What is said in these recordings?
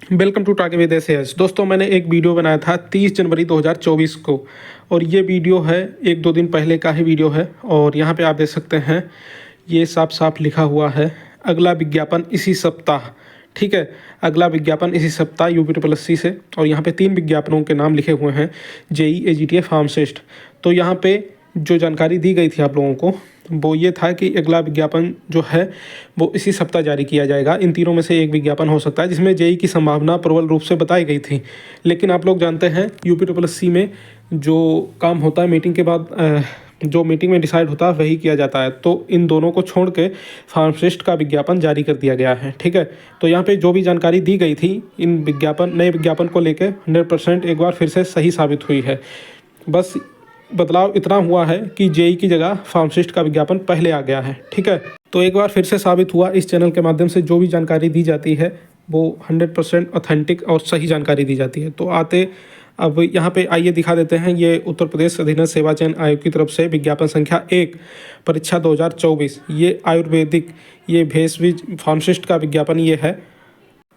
Welcome to टाके with S. दोस्तों, मैंने एक वीडियो बनाया था 30 जनवरी 2024 को, और ये वीडियो है 1-2 दिन पहले का ही वीडियो है। और यहाँ पे आप देख सकते हैं ये साफ साफ लिखा हुआ है, अगला विज्ञापन इसी सप्ताह। ठीक है, अगला विज्ञापन इसी सप्ताह UPSSC से। और यहाँ पे 3 विज्ञापनों के नाम लिखे हुए हैं, JEE, AGTA, फार्मासिस्ट। तो यहाँ पे जो जानकारी दी गई थी आप लोगों को वो ये था कि अगला विज्ञापन जो है वो इसी सप्ताह जारी किया जाएगा। इन तीनों में से एक विज्ञापन हो सकता है जिसमें JEE की संभावना प्रबल रूप से बताई गई थी। लेकिन आप लोग जानते हैं UPSSC में जो काम होता है मीटिंग के बाद, जो मीटिंग में डिसाइड होता है वही किया जाता है। तो इन दोनों को छोड़ के फार्मासिस्ट का विज्ञापन जारी कर दिया गया है। ठीक है, तो यहाँ पे जो भी जानकारी दी गई थी इन नए विज्ञापन को लेकर 100% एक बार फिर से सही साबित हुई है। बस बदलाव इतना हुआ है कि JEE की जगह फार्मासिस्ट का विज्ञापन पहले आ गया है। ठीक है, तो एक बार फिर से साबित हुआ, इस चैनल के माध्यम से जो भी जानकारी दी जाती है वो 100% ऑथेंटिक और सही जानकारी दी जाती है। तो अब यहाँ पे आइए दिखा देते हैं, ये उत्तर प्रदेश अधीनस्थ सेवा चयन आयोग की तरफ से विज्ञापन संख्या 1 परीक्षा 2024, ये आयुर्वेदिक, ये भेषज फार्मासिस्ट का विज्ञापन ये है,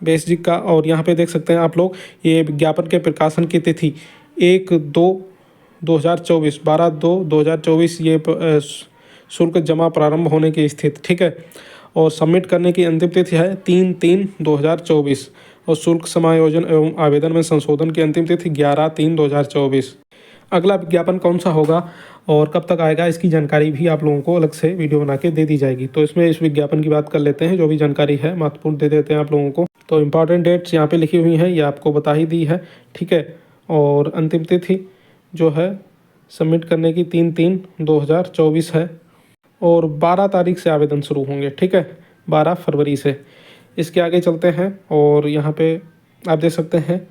भेषज का। और यहाँ पे देख सकते हैं आप लोग, ये विज्ञापन के प्रकाशन की तिथि 1/2/2024, 12/2/2024 ये शुल्क जमा प्रारंभ होने की स्थिति। ठीक है, और सबमिट करने की अंतिम तिथि है 3/3/2024, और शुल्क समायोजन एवं आवेदन में संशोधन की अंतिम तिथि 11/3/2024। अगला विज्ञापन कौन सा होगा और कब तक आएगा, इसकी जानकारी भी आप लोगों को अलग से वीडियो बना के दे दी जाएगी। तो इसमें इस विज्ञापन की बात कर लेते हैं, जो भी जानकारी है महत्वपूर्ण दे देते हैं आप लोगों को। तो इम्पॉर्टेंट डेट्स यहाँ पे लिखी हुई हैं, ये आपको बता ही दी है। ठीक है, और अंतिम तिथि जो है सबमिट करने की 3/3/2024 है, और 12 तारीख से आवेदन शुरू होंगे। ठीक है, 12 फरवरी से। इसके आगे चलते हैं, और यहाँ पे आप देख सकते हैं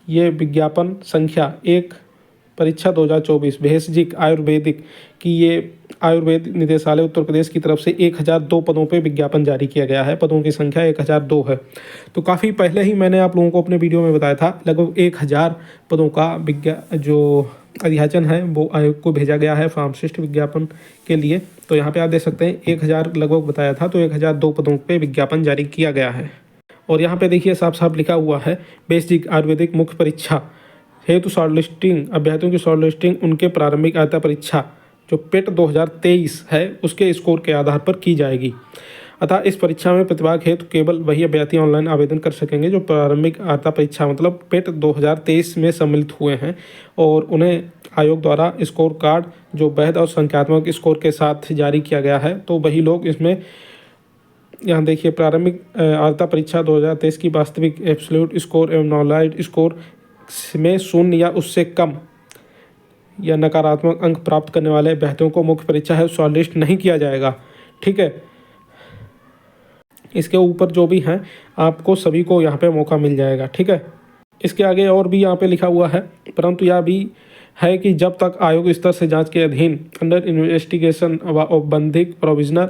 ये विज्ञापन संख्या 1 परीक्षा 2024 भेषजिक आयुर्वेदिक की, ये आयुर्वेद निदेशालय उत्तर प्रदेश की तरफ से 1002 पदों पे विज्ञापन जारी किया गया है। पदों की संख्या 1002 है। तो काफ़ी पहले ही मैंने आप लोगों को अपने वीडियो में बताया था, लगभग 1000 पदों का जो अध्याचन है वो आयोग को भेजा गया है फार्मासिस्ट विज्ञापन के लिए। तो यहाँ पे आप देख सकते हैं 1000 लगभग बताया था, तो 1002 पदों पे विज्ञापन जारी किया गया है। और यहाँ पे देखिए साफ साफ लिखा हुआ है, बेसिक आयुर्वेदिक मुख्य परीक्षा हेतु शॉर्टलिस्टिंग, अभ्यर्थियों की शॉर्टलिस्टिंग उनके प्रारंभिक अर्हता परीक्षा जो पेट 2023 है उसके स्कोर के आधार पर की जाएगी। अतः इस परीक्षा में प्रतिभाग हेतु केवल वही अभ्यर्थी ऑनलाइन आवेदन कर सकेंगे जो प्रारंभिक अर्हता परीक्षा मतलब पेट 2023 में सम्मिलित हुए हैं, और उन्हें आयोग द्वारा स्कोर कार्ड जो वैध और संख्यात्मक स्कोर के साथ जारी किया गया है, तो वही लोग इसमें, यहाँ देखिए, प्रारंभिक अर्हता परीक्षा 2023 की वास्तविक एब्सोल्यूट स्कोर एवं नॉलेज स्कोर में 0 या उससे कम या नकारात्मक अंक प्राप्त करने वाले अभ्यर्थियों को मुख्य परीक्षा है शॉर्टलिस्ट नहीं किया जाएगा। ठीक है, इसके ऊपर जो भी हैं आपको सभी को यहाँ पे मौका मिल जाएगा। ठीक है, इसके आगे और भी यहाँ पे लिखा हुआ है, परंतु यह भी है कि जब तक आयोग स्तर से जांच के अधीन अंडर इन्वेस्टिगेशन व औपबंधिक प्रोविजनल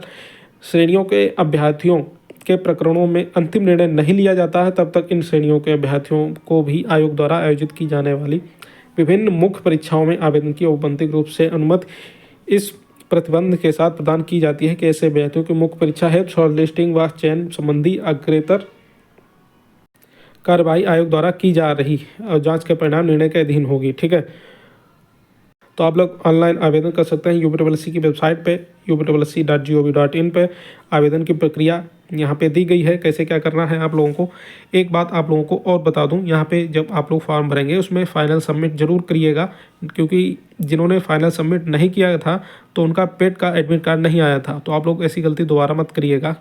श्रेणियों के अभ्यर्थियों के प्रकरणों में अंतिम निर्णय नहीं लिया जाता है, तब तक इन श्रेणियों के अभ्यर्थियों को भी आयोग द्वारा आयोजित की जाने वाली विभिन्न मुख्य परीक्षाओं में आवेदन की औपबंधिक रूप से अनुमति इस प्रतिबंध के साथ प्रदान की जाती है कि ऐसे अभ्यर्थियों की मुख्य परीक्षा है शॉर्टलिस्टिंग व चयन संबंधी अग्रेतर कार्रवाई आयोग द्वारा की जा रही और जांच के परिणाम निर्णय के अधीन होगी। ठीक है, तो आप लोग ऑनलाइन आवेदन कर सकते हैं UPSSC की वेबसाइट पे upssc.gov.in पे। आवेदन की प्रक्रिया यहाँ पे दी गई है, कैसे क्या करना है आप लोगों को। एक बात आप लोगों को और बता दूँ, यहाँ पे जब आप लोग फॉर्म भरेंगे उसमें फ़ाइनल सबमिट जरूर करिएगा, क्योंकि जिन्होंने फाइनल सबमिट नहीं किया था तो उनका पेड का एडमिट कार्ड नहीं आया था। तो आप लोग ऐसी गलती दोबारा मत करिएगा,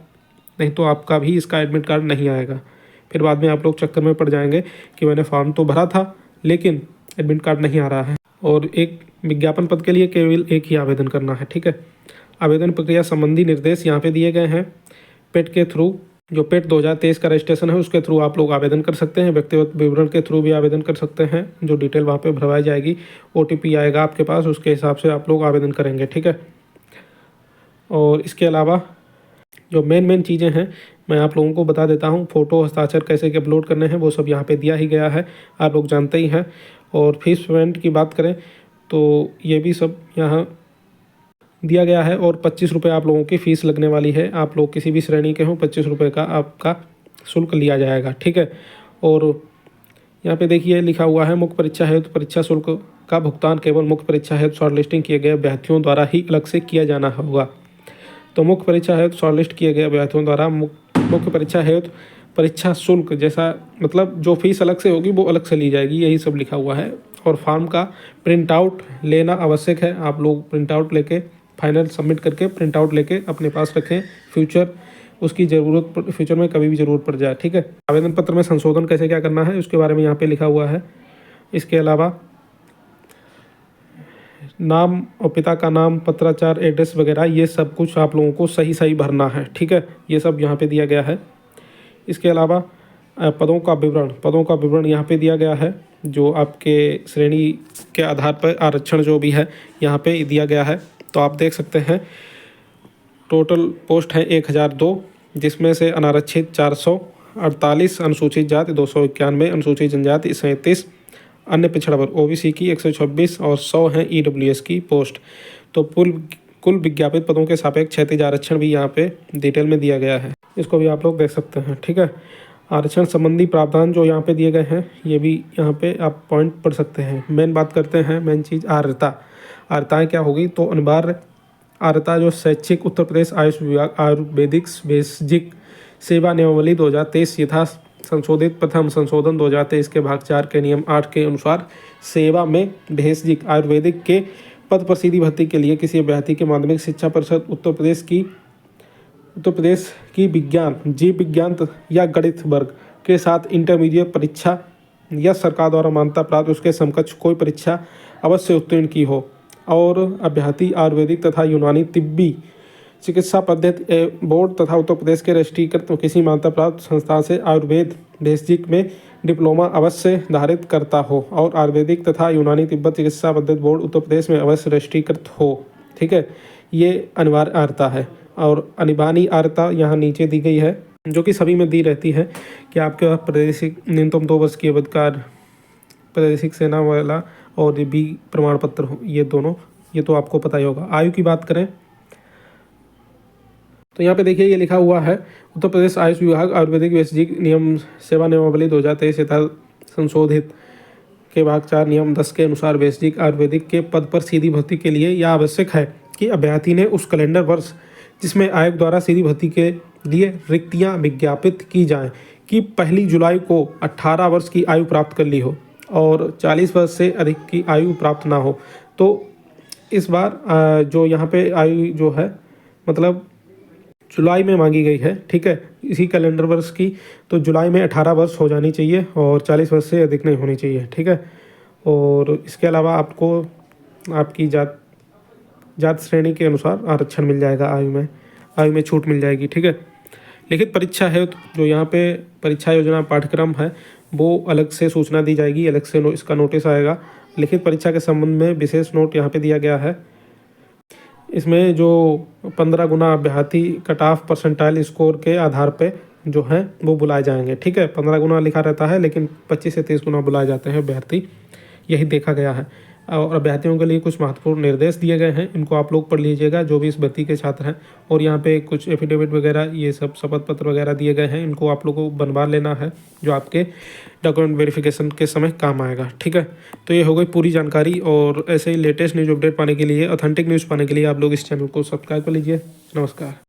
नहीं तो आपका भी इसका एडमिट कार्ड नहीं आएगा। फिर बाद में आप लोग चक्कर में पड़ जाएंगे कि मैंने फॉर्म तो भरा था लेकिन एडमिट कार्ड नहीं आ रहा है। और एक विज्ञापन पद के लिए केवल एक ही आवेदन करना है। ठीक है, आवेदन प्रक्रिया संबंधी निर्देश यहाँ पे दिए गए हैं। पेट के थ्रू, जो पेट 2023 का रजिस्ट्रेशन है उसके थ्रू आप लोग आवेदन कर सकते हैं। व्यक्तिगत विवरण के थ्रू भी आवेदन कर सकते हैं, जो डिटेल वहाँ पे भरवाई जाएगी। OTP आएगा आपके पास, उसके हिसाब से आप लोग आवेदन करेंगे। ठीक है, और इसके अलावा जो मेन चीज़ें हैं मैं आप लोगों को बता देता हूँ। फ़ोटो हस्ताक्षर कैसे के अपलोड करने हैं वो सब यहाँ पे दिया ही गया है, आप लोग जानते ही हैं। और फीस पेमेंट की बात करें तो ये भी सब यहाँ दिया गया है, और 25 रुपये आप लोगों की फ़ीस लगने वाली है। आप लोग किसी भी श्रेणी के हों 25 रुपये का आपका शुल्क लिया जाएगा। ठीक है, और यहाँ पे देखिए लिखा हुआ है मुख्य परीक्षा हेतु परीक्षा शुल्क का भुगतान केवल मुख्य परीक्षा हेतु शॉर्टलिस्टिंग किए गए अभ्यर्थियों द्वारा ही अलग से किया जाना होगा। तो मुख्य परीक्षा हेतु शॉर्टलिस्ट किए गए अभ्यर्थियों द्वारा मुख्य परीक्षा हेतु परीक्षा शुल्क जैसा मतलब जो फीस अलग से होगी वो अलग से ली जाएगी, यही सब लिखा हुआ है। और फॉर्म का प्रिंट आउट लेना आवश्यक है। आप लोग प्रिंट आउट लेके फाइनल सबमिट करके प्रिंट आउट लेके अपने पास रखें, फ्यूचर में कभी भी ज़रूरत पड़ जाए, ठीक है। आवेदन पत्र में संशोधन कैसे क्या करना है उसके बारे में यहाँ पे लिखा हुआ है। इसके अलावा नाम और पिता का नाम, पत्राचार, एड्रेस वगैरह ये सब कुछ आप लोगों को सही सही भरना है, ठीक है। ये सब यहाँ पे दिया गया है। इसके अलावा पदों का विवरण यहाँ पे दिया गया है। जो आपके श्रेणी के आधार पर आरक्षण जो भी है यहाँ पे दिया गया है। तो आप देख सकते हैं टोटल पोस्ट है 1002, जिसमें से अनारक्षित 448, अनुसूचित जाति 291, अनुसूचित जनजाति 37, अन्य पिछड़ा वर्ग ओबीसी की 126 और 100 हैं ईडब्ल्यूएस की पोस्ट। तो कुल विज्ञापित पदों के सापेक्ष क्षैतिज आरक्षण भी यहाँ पे डिटेल में दिया गया है, इसको भी आप लोग देख सकते हैं, ठीक है। आरक्षण संबंधी प्रावधान जो यहाँ पे दिए गए हैं ये भी यहाँ पे आप पॉइंट पढ़ सकते हैं। मेन बात करते हैं, मेन चीज़ आर्यताएँ क्या होगी। तो अनिवार्य आर्यता जो शैक्षिक उत्तर प्रदेश आयुष विभाग आयुर्वेदिक बेसिक सेवा नियमावली 2023 यथा संशोधित प्रथम संशोधन 2023 के भाग 4 के नियम 8 के अनुसार सेवा में भेषजिक आयुर्वेदिक के पद पर सीधी भर्ती के लिए किसी अभ्यर्थी के माध्यमिक शिक्षा परिषद उत्तर प्रदेश की विज्ञान, जीव विज्ञान या गणित वर्ग के साथ इंटरमीडिएट परीक्षा या सरकार द्वारा मान्यता प्राप्त उसके समकक्ष कोई परीक्षा अवश्य उत्तीर्ण की हो और अभ्यर्थी आयुर्वेदिक तथा यूनानी तिब्बी चिकित्सा पद्धति बोर्ड तथा उत्तर प्रदेश के राष्ट्रीयकृत किसी मान्यता प्राप्त संस्था से आयुर्वेद भेषजिक में डिप्लोमा अवश्य धारित करता हो और आयुर्वेदिक तथा यूनानी तिब्बत चिकित्सा पद्धति बोर्ड उत्तर प्रदेश में अवश्य राष्ट्रीयकृत हो, ठीक है। ये अनिवार्य आर्यता है। और अनिवार्य आर्यता यहाँ नीचे दी गई है, जो कि सभी में दी रहती है कि आपके पास प्रादेशिक न्यूनतम 2 वर्ष की अवधिकार प्रादेशिक सेना वाला और बी प्रमाण पत्र हो, ये दोनों, ये तो आपको पता ही होगा। आयु की बात करें तो यहाँ पे देखिए ये लिखा हुआ है उत्तर प्रदेश आयुष विभाग आयुर्वेदिक वैश्विक नियम सेवा नियमावली 2023 यथा संशोधित के भाग 4 नियम 10 के अनुसार वैश्विक आयुर्वेदिक के पद पर सीधी भर्ती के लिए यह आवश्यक है कि अभ्यर्थी ने उस कैलेंडर वर्ष जिसमें आयोग द्वारा सीधी भर्ती के लिए रिक्तियाँ विज्ञापित की जाएँ कि 1 जुलाई को 18 वर्ष की आयु प्राप्त कर ली हो और 40 वर्ष से अधिक की आयु प्राप्त ना हो। तो इस बार जो यहाँ पे आयु जो है मतलब जुलाई में मांगी गई है, ठीक है, इसी कैलेंडर वर्ष की। तो जुलाई में 18 वर्ष हो जानी चाहिए और 40 वर्ष से अधिक नहीं होनी चाहिए, ठीक है। और इसके अलावा आपको आपकी जात श्रेणी के अनुसार आरक्षण मिल जाएगा, आयु में छूट मिल जाएगी, ठीक है। लिखित परीक्षा है तो जो यहाँ पे परीक्षा योजना पाठ्यक्रम है वो अलग से सूचना दी जाएगी, अलग से इसका नोटिस आएगा। लिखित परीक्षा के संबंध में विशेष नोट यहाँ पे दिया गया है। इसमें जो 15 गुना अभ्यर्थी कट ऑफ परसेंटाइल स्कोर के आधार पे जो हैं वो बुलाए जाएंगे, ठीक है। 15 गुना लिखा रहता है लेकिन 25 से 30 गुना बुलाए जाते हैं अभ्यर्थी, यही देखा गया है। और अभ्यर्थियों के लिए कुछ महत्वपूर्ण निर्देश दिए गए हैं, इनको आप लोग पढ़ लीजिएगा जो भी इस भर्ती के छात्र हैं। और यहाँ पे कुछ एफिडेविट वगैरह ये सब शपथ पत्र वगैरह दिए गए हैं, इनको आप लोगों को बनवा लेना है जो आपके डॉक्यूमेंट वेरिफिकेशन के समय काम आएगा, ठीक है। तो ये हो गई पूरी जानकारी। और ऐसे ही लेटेस्ट न्यूज़ अपडेट पाने के लिए, ऑथेंटिक न्यूज़ पाने के लिए आप लोग इस चैनल को सब्सक्राइब कर लीजिए। नमस्कार।